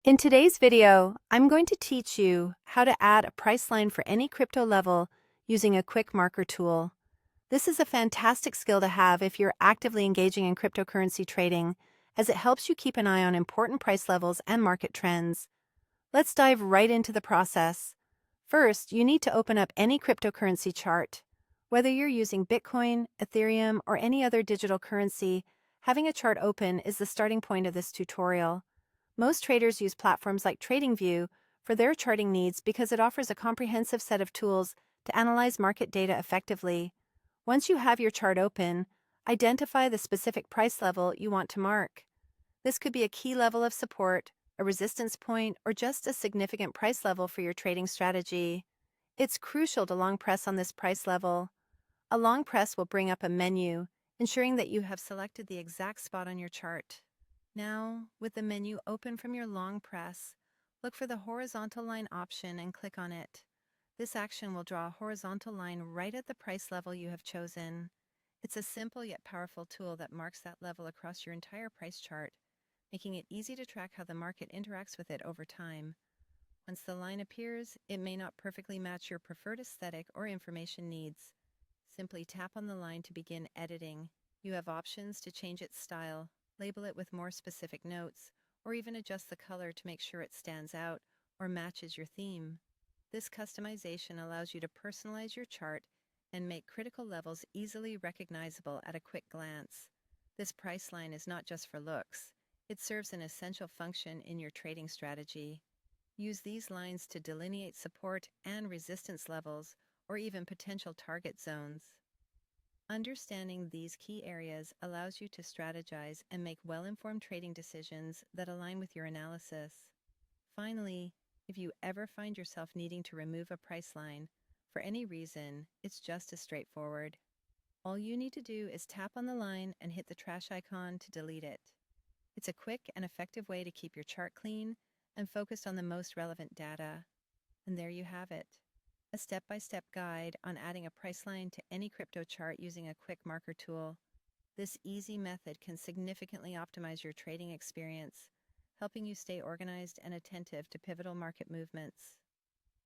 In today's video, I'm going to teach you how to add a price line for any crypto level using a quick marker tool. This is a fantastic skill to have if you're actively engaging in cryptocurrency trading, as it helps you keep an eye on important price levels and market trends. Let's dive right into the process. First, you need to open up any cryptocurrency chart. Whether you're using Bitcoin, Ethereum, or any other digital currency, having a chart open is the starting point of this tutorial. Most traders use platforms like Tradingview for their charting needs because it offers a comprehensive set of tools to analyze market data effectively. Once you have your chart open, identify the specific price level you want to mark. This could be a key level of support, a resistance point, or just a significant price level for your trading strategy. It's crucial to long press on this price level. A long press will bring up a menu, ensuring that you have selected the exact spot on your chart. Now, with the menu open from your long press, look for the horizontal line option and click on it. This action will draw a horizontal line right at the price level you have chosen. It's a simple yet powerful tool that marks that level across your entire price chart, making it easy to track how the market interacts with it over time. Once the line appears, it may not perfectly match your preferred aesthetic or information needs. Simply tap on the line to begin editing. You have options to change its style, label it with more specific notes, or even adjust the color to make sure it stands out or matches your theme. This customization allows you to personalize your chart and make critical levels easily recognizable at a quick glance. This price line is not just for looks. It serves an essential function in your trading strategy. Use these lines to delineate support and resistance levels, or even potential target zones. Understanding these key areas allows you to strategize and make well-informed trading decisions that align with your analysis. Finally, if you ever find yourself needing to remove a price line, for any reason, it's just as straightforward. All you need to do is tap on the line and hit the trash icon to delete it. It's a quick and effective way to keep your chart clean and focused on the most relevant data. And there you have it. A step-by-step guide on adding a price line to any crypto chart using a quick marker tool. This easy method can significantly optimize your trading experience, helping you stay organized and attentive to pivotal market movements.